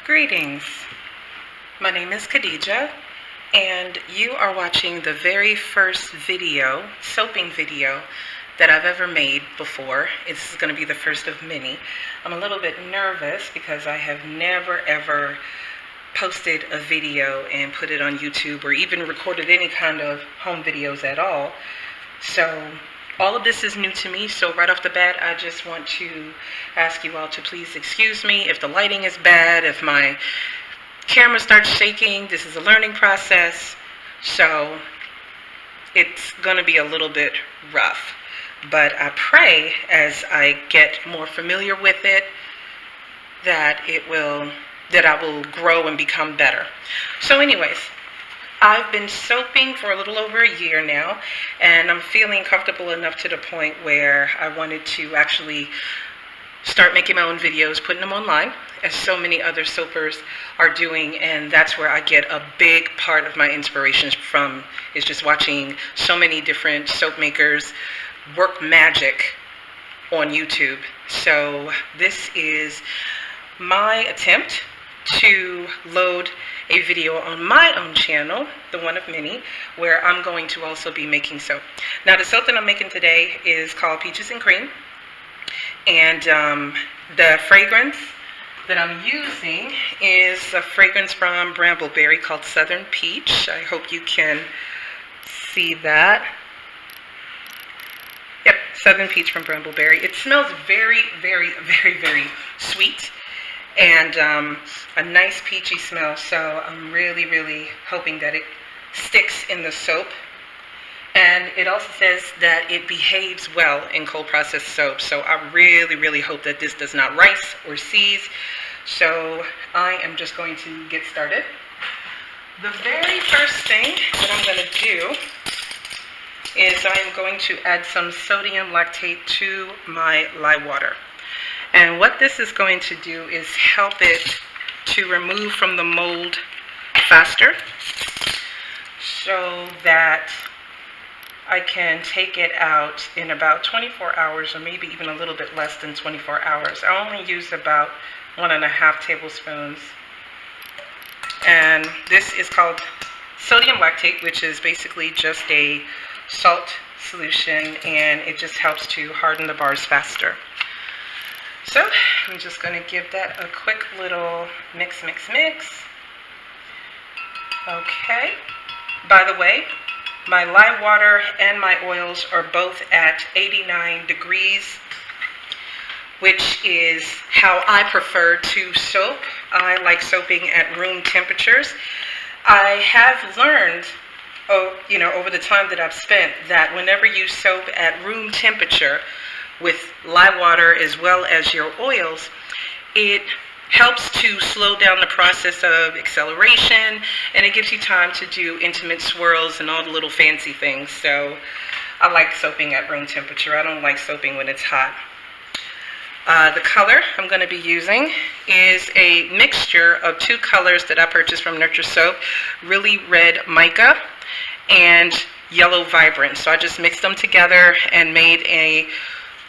Greetings. My name is Khadija, and you are watching the very first video, soaping video, that I've ever made before. This is going to be the first of many. I'm a little bit nervous because I have never ever posted a video and put it on YouTube or even recorded any kind of home videos at all. So all of this is new to me, so right off the bat, I just want to ask you all to please excuse me if the lighting is bad, if my camera starts shaking. This is a learning process, so it's going to be a little bit rough. But I pray as I get more familiar with it that I will grow and become better. So anyways, I've been soaping for a little over a year now, and I'm feeling comfortable enough to the point where I wanted to actually start making my own videos, putting them online, as so many other soapers are doing, and that's where I get a big part of my inspirations from, is just watching so many different soap makers work magic on YouTube. So this is my attempt to load a video on my own channel, the one of many, where I'm going to also be making soap. Now the soap that I'm making today is called Peaches and Cream, and the fragrance that I'm using is a fragrance from Brambleberry called Southern Peach. I hope you can see that. Yep, Southern Peach from Brambleberry. It smells very, very, very, very sweet, and a nice peachy smell, so I'm really, really hoping that it sticks in the soap. And it also says that it behaves well in cold processed soap, so I really, really hope that this does not rise or seize. So I am just going to get started. The very first thing that I'm going to do is I am going to add some sodium lactate to my lye water. And what this is going to do is help it to remove from the mold faster, so that I can take it out in about 24 hours, or maybe even a little bit less than 24 hours. I only use about 1.5 tablespoons. And this is called sodium lactate, which is basically just a salt solution, and it just helps to harden the bars faster. So I'm just going to give that a quick little mix. Okay. By the way, my lye water and my oils are both at 89 degrees, which is how I prefer to soap. I like soaping at room temperatures. I have learned, over the time that I've spent, that whenever you soap at room temperature with lye water as well as your oils, it helps to slow down the process of acceleration, and it gives you time to do intimate swirls and all the little fancy things. So I like soaping at room temperature. I don't like soaping when it's hot. The color I'm going to be using is a mixture of two colors that I purchased from Nurture Soap, Really Red Mica and Yellow Vibrant. So I just mixed them together and made a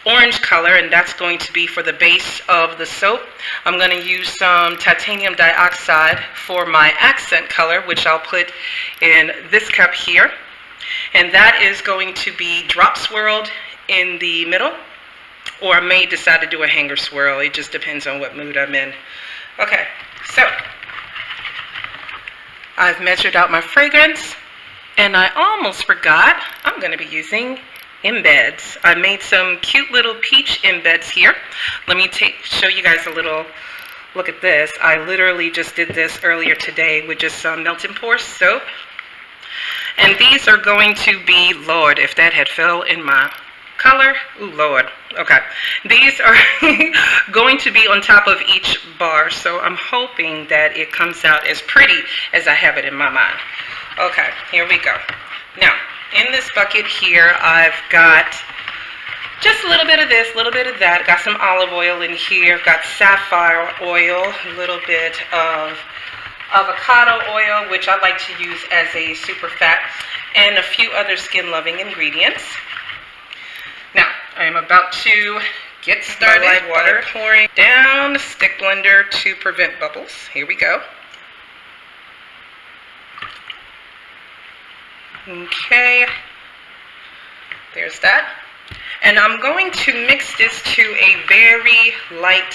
orange color, and that's going to be for the base of the soap. I'm going to use some titanium dioxide for my accent color, which I'll put in this cup here, and that is going to be drop swirled in the middle, or I may decide to do a hanger swirl. It just depends on what mood I'm in. Okay, so I've measured out my fragrance, and I almost forgot, I'm going to be using embeds. I made some cute little peach embeds here. Let me show you guys a little look at this. I literally just did this earlier today with just some melt and pour soap. And these are going to be, Lord, if that had fell in my color, ooh, Lord. Okay. These are going to be on top of each bar, so I'm hoping that it comes out as pretty as I have it in my mind. Okay, here we go. Now, in this bucket here, I've got just a little bit of this, a little bit of that. Got some olive oil in here. Got sapphire oil, a little bit of avocado oil, which I like to use as a super fat, and a few other skin-loving ingredients. Now, I am about to get started by pouring down the stick blender to prevent bubbles. Here we go. Okay, there's that. And I'm going to mix this to a very light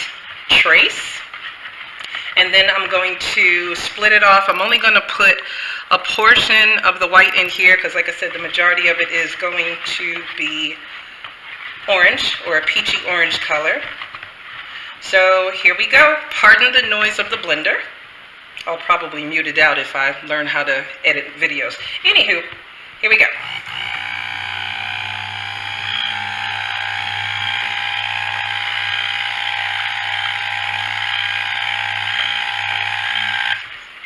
trace. And then I'm going to split it off. I'm only going to put a portion of the white in here because, like I said, the majority of it is going to be orange or a peachy orange color. So here we go. Pardon the noise of the blender. I'll probably mute it out if I learn how to edit videos. Anywho, here we go.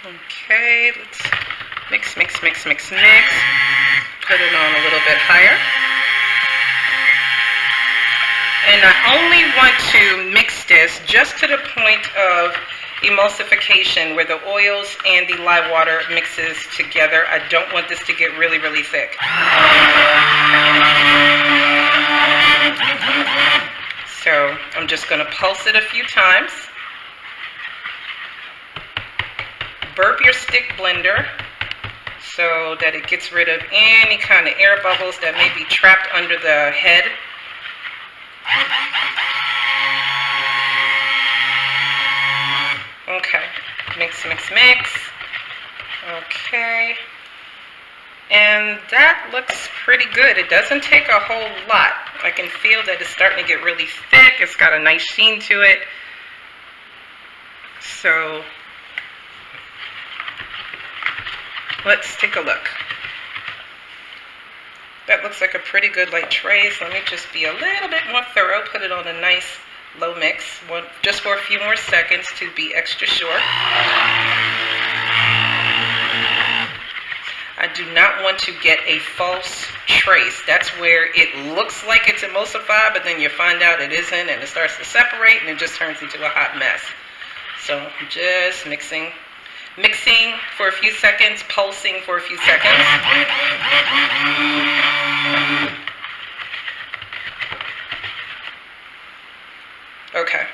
Okay, let's mix. Put it on a little bit higher. And I only want to mix this just to the point of emulsification where the oils and the live water mixes together. I don't want this to get really, really thick. So I'm just going to pulse it a few times. Burp your stick blender so that it gets rid of any kind of air bubbles that may be trapped under the head. Okay, mix. Okay, and that looks pretty good. It doesn't take a whole lot. I can feel that it's starting to get really thick. It's got a nice sheen to it. So let's take a look. That looks like a pretty good light trace. Let me just be a little bit more thorough. Put it on a nice low mix, just for a few more seconds to be extra sure. I do not want to get a false trace. That's where it looks like it's emulsified, but then you find out it isn't, and it starts to separate, and it just turns into a hot mess. So just mixing for a few seconds, pulsing for a few seconds. Okay,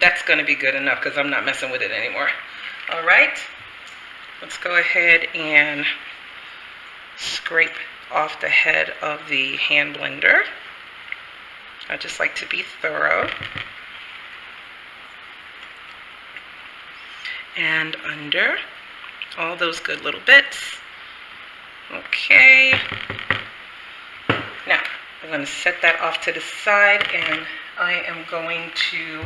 that's going to be good enough because I'm not messing with it anymore. All right, let's go ahead and scrape off the head of the hand blender. I just like to be thorough. And under all those good little bits. Okay. Now, I'm going to set that off to the side, and I am going to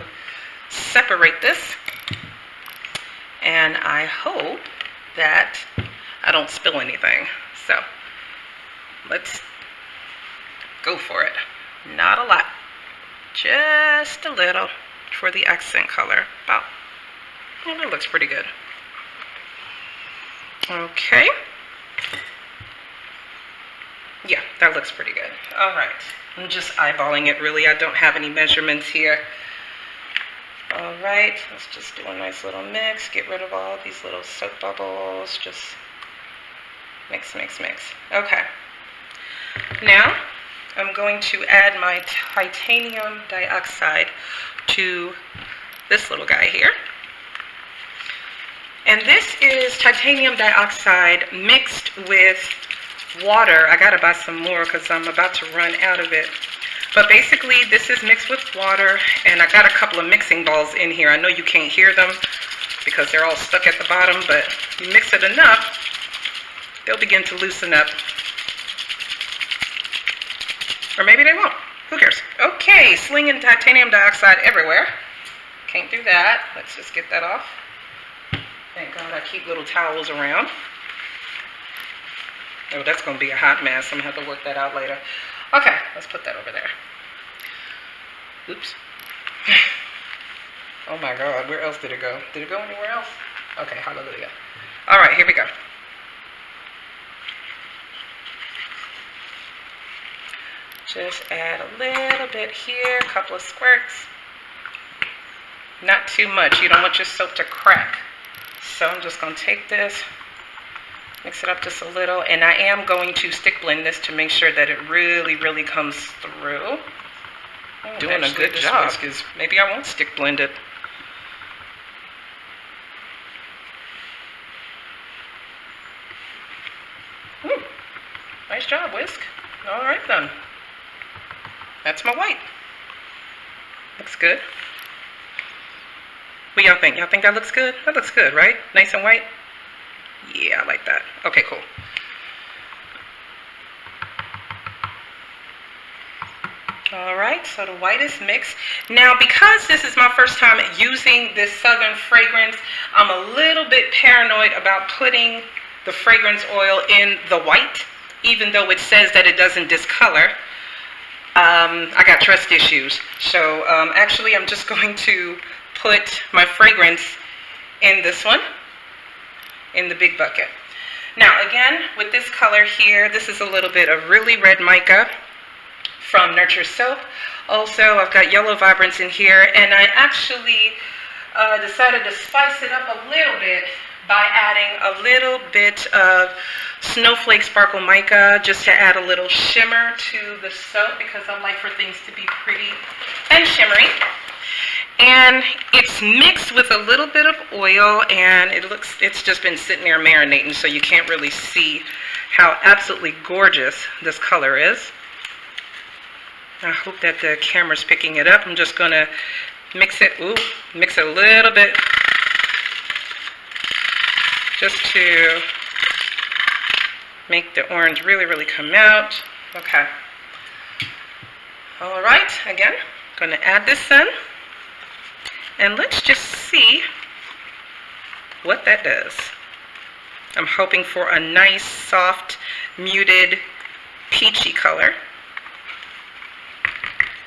separate this. And I hope that I don't spill anything. So, let's go for it. Not a lot. Just a little for the accent color. About. Well, that looks pretty good. Okay. Yeah, that looks pretty good. All right. I'm just eyeballing it, really. I don't have any measurements here. All right. Let's just do a nice little mix. Get rid of all these little soap bubbles. Just mix. Okay. Now, I'm going to add my titanium dioxide to this little guy here. And this is titanium dioxide mixed with water. I gotta buy some more because I'm about to run out of it. But basically, this is mixed with water, and I got a couple of mixing balls in here. I know you can't hear them because they're all stuck at the bottom, but you mix it enough, they'll begin to loosen up. Or maybe they won't. Who cares? Okay, slinging titanium dioxide everywhere. Can't do that. Let's just get that off. Thank God I keep little towels around. Oh, that's going to be a hot mess. I'm going to have to work that out later. Okay, let's put that over there. Oops. Oh my God, where else did it go? Did it go anywhere else? Okay, hallelujah. All right, here we go. Just add a little bit here, a couple of squirts. Not too much. You don't want your soap to crack. So I'm just going to take this, mix it up just a little, and I am going to stick blend this to make sure that it really, really comes through. Doing a good job. Because maybe I won't stick blend it. Ooh, nice job, whisk. All right then. That's my white. Looks good. What y'all think? Y'all think that looks good? That looks good, right? Nice and white? Yeah, I like that. Okay, cool. All right, so the white is mixed. Now, because this is my first time using this Southern fragrance, I'm a little bit paranoid about putting the fragrance oil in the white, even though it says that it doesn't discolor. I got trust issues. So actually, I'm just going to put my fragrance in this one, in the big bucket. Now, again, with this color here, this is a little bit of really red mica from Nurture Soap. Also, I've got yellow vibrance in here, and I actually decided to spice it up a little bit by adding a little bit of Snowflake Sparkle Mica, just to add a little shimmer to the soap, because I like for things to be pretty and shimmery. And it's mixed with a little bit of oil, and it's just been sitting there marinating, so you can't really see how absolutely gorgeous this color is. I hope that the camera's picking it up. I'm just gonna mix it a little bit, just to make the orange really, really come out. Okay. All right, again, gonna add this in. And let's just see what that does. I'm hoping for a nice, soft, muted, peachy color.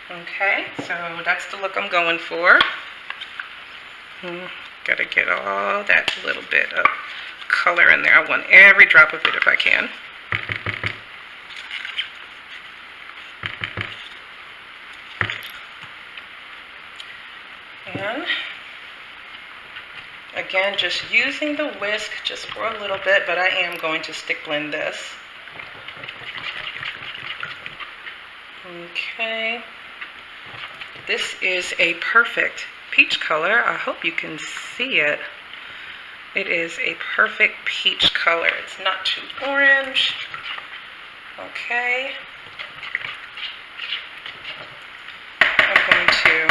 Okay, so that's the look I'm going for. Gotta get all that little bit of color in there. I want every drop of it if I can. And again, just using the whisk just for a little bit, but I am going to stick blend this. Okay. This is a perfect peach color. I hope you can see it. It is a perfect peach color. It's not too orange. Okay. I'm going to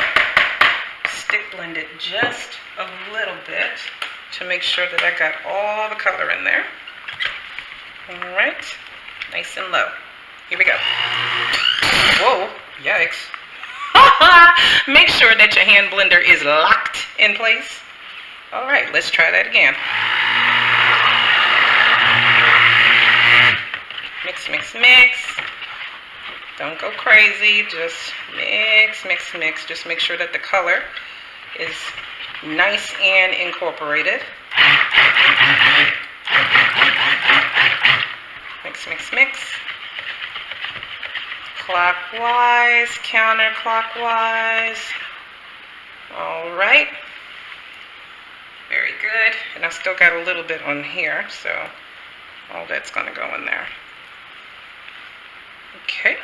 stick blend it just a little bit to make sure that I got all the color in there. All right. Nice and low. Here we go. Whoa, yikes. Make sure that your hand blender is locked in place. All right, let's try that again. Mix, mix, mix. Don't go crazy. Just mix, mix, mix. Just make sure that the color is nice and incorporated. Mix, mix, mix. Clockwise, counterclockwise. All right. Very good. And I still got a little bit on here, so all that's going to go in there. Okay.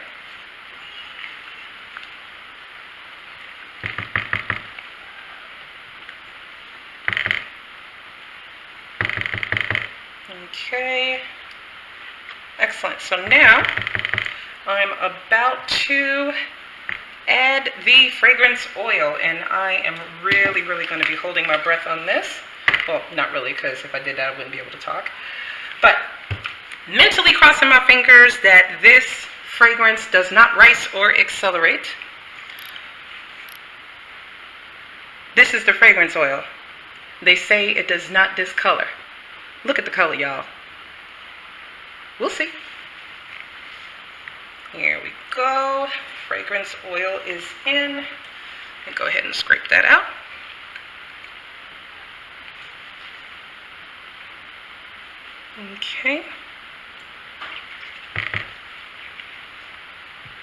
Okay. Excellent. So now I'm about to add the fragrance oil, and I am really, really going to be holding my breath on this. Well, not really, because if I did that, I wouldn't be able to talk. But mentally crossing my fingers that this fragrance does not rise or accelerate. This is the fragrance oil. They say it does not discolor. Look at the color, y'all. We'll see. Here we go. Fragrance oil is in. Let me go ahead and scrape that out. Okay.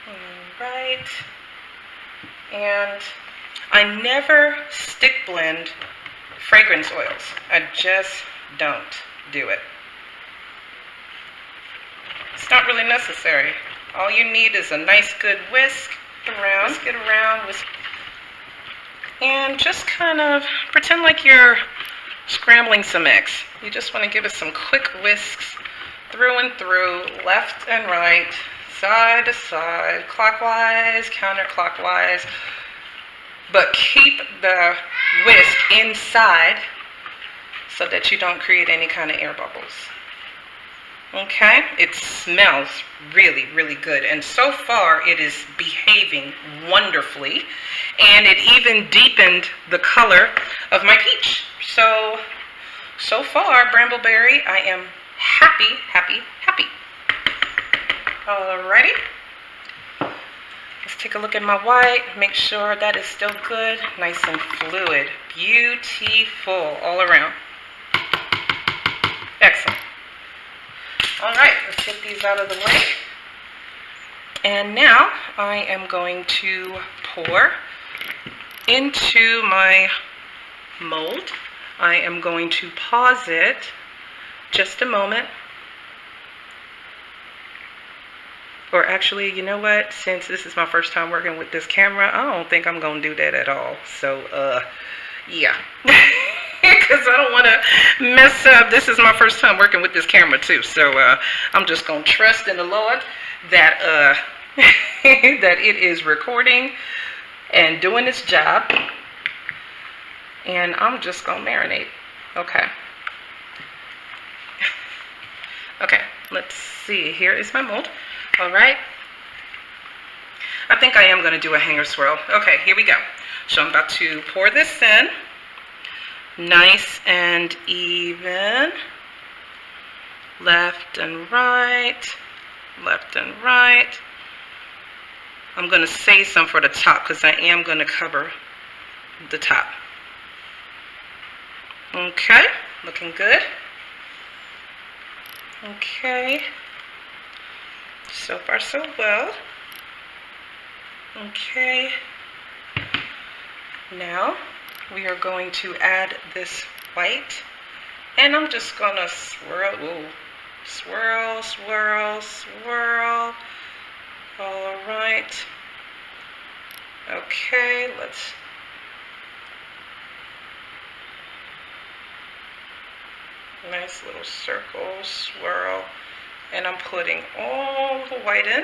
All right. And I never stick blend fragrance oils. I just don't do it. It's not really necessary. All you need is a nice good whisk Whisk it around. And just kind of pretend like you're scrambling some eggs. You just want to give it some quick whisks through and through, left and right, side to side, clockwise, counterclockwise. But keep the whisk inside so that you don't create any kind of air bubbles. Okay, it smells really, really good. And so far it is behaving wonderfully. And it even deepened the color of my peach. So far, Brambleberry, I am happy, happy, happy. Alrighty. Let's take a look at my white. Make sure that is still good. Nice and fluid. Beautiful all around. Excellent. Alright, let's get these out of the way. And now I am going to pour into my mold. I am going to pause it just a moment. Or actually, you know what? Since this is my first time working with this camera, I don't think I'm going to do that at all. So, yeah. Because I don't want to mess up. This is my first time working with this camera too. So, I'm just going to trust in the Lord that, that it is recording and doing its job. And I'm just going to marinate. Okay. Okay, let's see. Here is my mold. All right. I think I am going to do a hanger swirl. Okay, here we go. So I'm about to pour this in. Nice and even. Left and right. Left and right. I'm going to save some for the top because I am going to cover the top. Okay, looking good. Okay. So far, so well. Okay. Now, we are going to add this white. And I'm just going to swirl. Ooh. Swirl, swirl, swirl. All right. Okay, let's... Nice little circle, swirl. And I'm putting all the white in.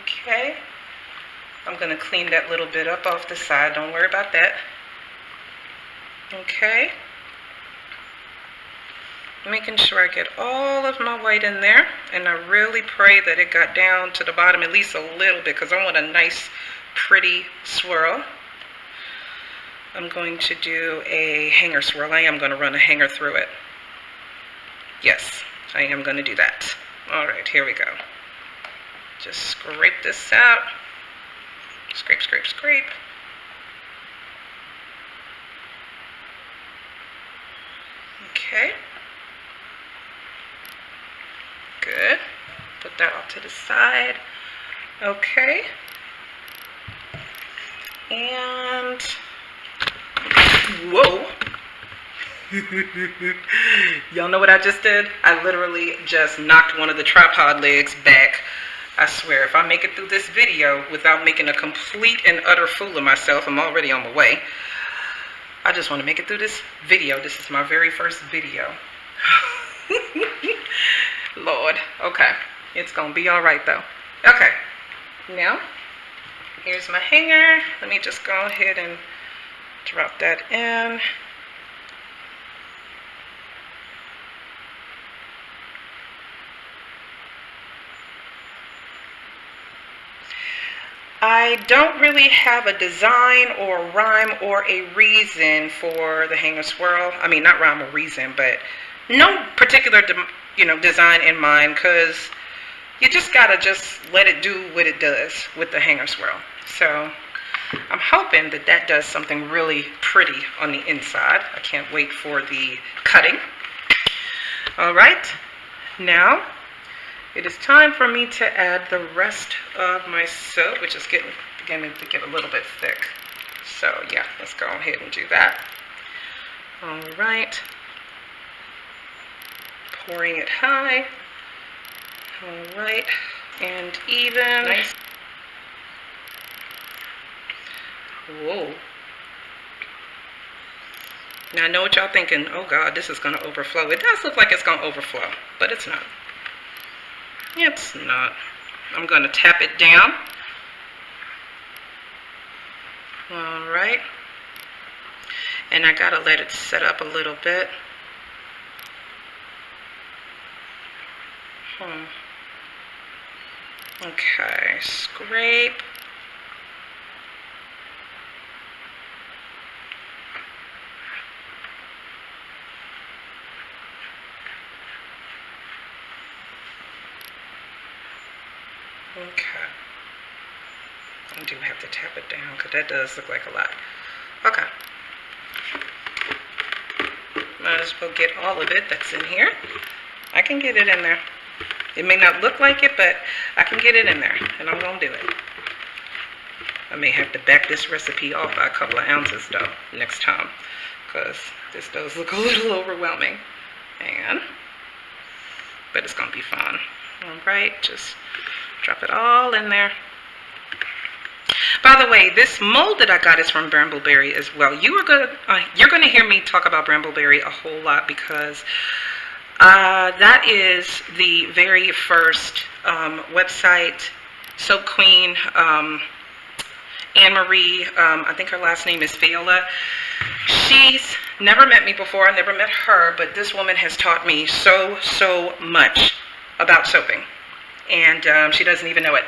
Okay. I'm going to clean that little bit up off the side. Don't worry about that. Okay. Making sure I get all of my white in there. And I really pray that it got down to the bottom at least a little bit because I want a nice, pretty swirl. I'm going to do a hanger swirl. I am going to run a hanger through it. Yes, I am going to do that. All right, here we go. Just scrape this out. Scrape, scrape, scrape. Okay. Good. Put that off to the side. Okay. And... Whoa. Y'all know what I just did? I literally just knocked one of the tripod legs back. I swear, if I make it through this video without making a complete and utter fool of myself, I'm already on my way. I just want to make it through this video. This is my very first video. Lord. Okay. It's going to be all right, though. Okay. Now, here's my hanger. Let me just go ahead and drop that in. I don't really have a design or rhyme or a reason for the hanger swirl. I mean, not rhyme or reason, but no particular, design in mind, because you just gotta just let it do what it does with the hanger swirl. So I'm hoping that that does something really pretty on the inside. I can't wait for the cutting. All right, now it is time for me to add the rest of my soap, which is beginning to get a little bit thick. So yeah, let's go ahead and do that. All right. Pouring it high. All right. and even. Nice. Whoa. Now I know what y'all thinking, oh God, this is going to overflow. It does look like it's going to overflow, but it's not. It's not. I'm going to tap it down. All right. And I got to let it set up a little bit. Okay, scrape. Okay. I do have to tap it down because that does look like a lot. Okay. Might as well get all of it that's in here. I can get it in there. It may not look like it, but I can get it in there, and I'm going to do it. I may have to back this recipe off by a couple of ounces, though, next time, because this does look a little overwhelming. But it's going to be fun. All right, just drop it all in there. By the way, this mold that I got is from Brambleberry as well. You're going to hear me talk about Brambleberry a whole lot because that is the very first website, Soap Queen, Anne-Marie, I think her last name is Viola. She's never met me before. I never met her, but this woman has taught me so much about soaping. And she doesn't even know it.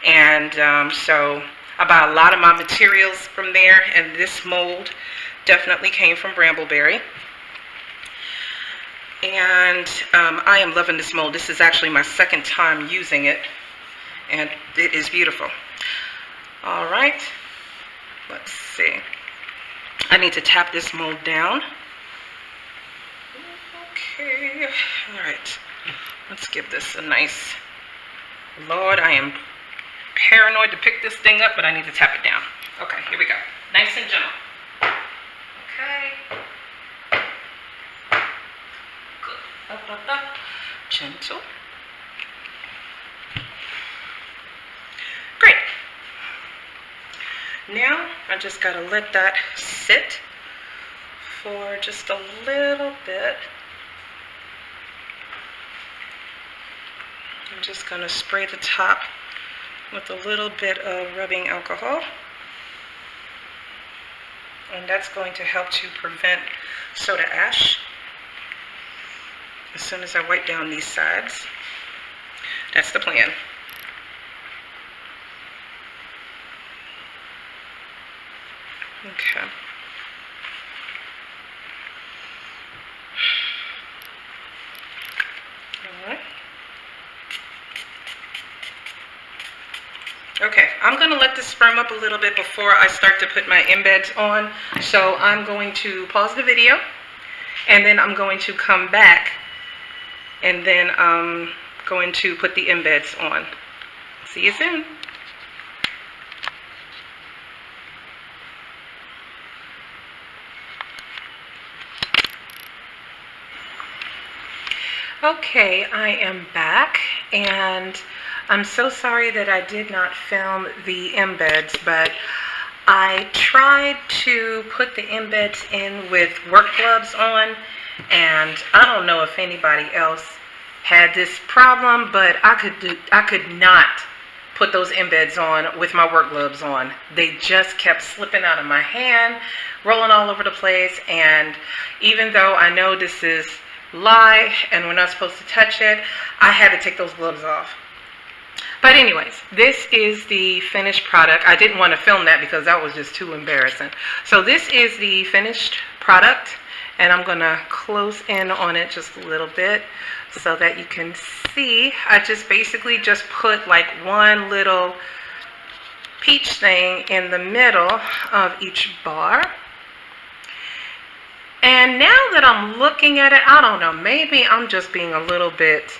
And so I buy a lot of my materials from there, and this mold definitely came from Brambleberry. And I am loving this mold. This is actually my second time using it, and it is beautiful. All right, let's see. I need to tap this mold down. Okay, all right. Let's give this a nice, Lord, I am paranoid to pick this thing up, but I need to tap it down. Okay, here we go. Nice and gentle. Okay. Good. Up. Gentle. Great. Now, I just got to let that sit for just a little bit. I'm just going to spray the top with a little bit of rubbing alcohol. And that's going to help to prevent soda ash. As soon as I wipe down these sides. That's the plan. Okay. All right. Okay, I'm going to let this firm up a little bit before I start to put my embeds on. So I'm going to pause the video, and then I'm going to come back, and then I'm going to put the embeds on. See you soon. Okay, I am back, and I'm so sorry that I did not film the embeds, but I tried to put the embeds in with work gloves on, and I don't know if anybody else had this problem, but I could not put those embeds on with my work gloves on. They just kept slipping out of my hand, rolling all over the place, and even though I know this is live and we're not supposed to touch it, I had to take those gloves off. But anyways, this is the finished product. I didn't want to film that because that was just too embarrassing. So this is the finished product, and I'm going to close in on it just a little bit so that you can see. I just basically just put like one little peach thing in the middle of each bar. And now that I'm looking at it, I don't know, maybe I'm just being a little bit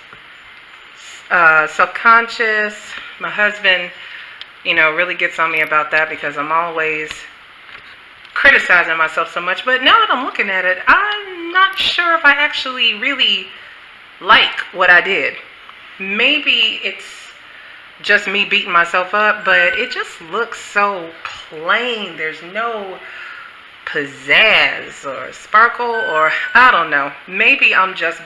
subconscious. My husband, really gets on me about that because I'm always criticizing myself so much. But now that I'm looking at it, I'm not sure if I actually really like what I did. Maybe it's just me beating myself up, but it just looks so plain. There's no pizzazz or sparkle, or I don't know. Maybe I'm just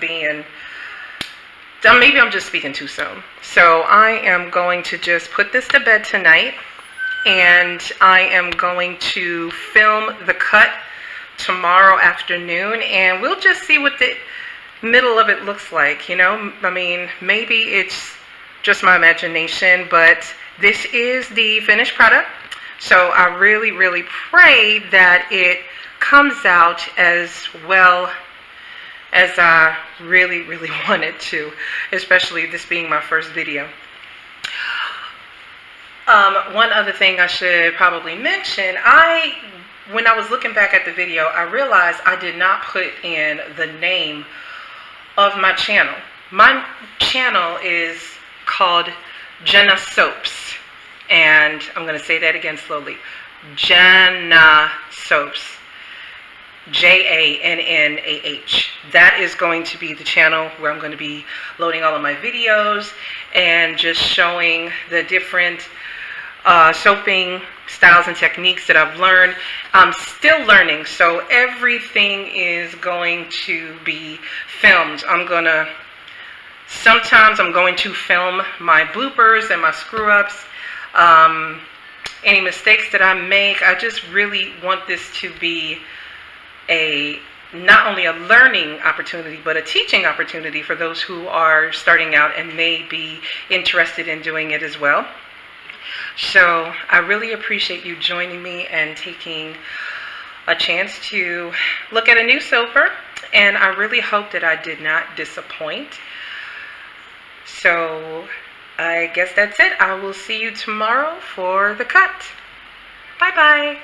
speaking too soon. So I am going to just put this to bed tonight, and I am going to film the cut tomorrow afternoon, and we'll just see what the middle of it looks like. You know, I mean, maybe it's just my imagination, but this is the finished product. So I really, really pray that it comes out as well as I really, really want it to, especially this being my first video. One other thing I should probably mention, when I was looking back at the video, I realized I did not put in the name of my channel. My channel is called Jenna Soaps, and I'm going to say that again slowly. Jenna Soaps. Jannah. That is going to be the channel where I'm going to be loading all of my videos and just showing the different soaping styles and techniques that I've learned. I'm still learning, so everything is going to be filmed. Sometimes I'm going to film my bloopers and my screw-ups, any mistakes that I make. I just really want this to be not only a learning opportunity, but a teaching opportunity for those who are starting out and may be interested in doing it as well. So I really appreciate you joining me and taking a chance to look at a new soaper, and I really hope that I did not disappoint. So I guess that's it. I will see you tomorrow for the cut. Bye-bye.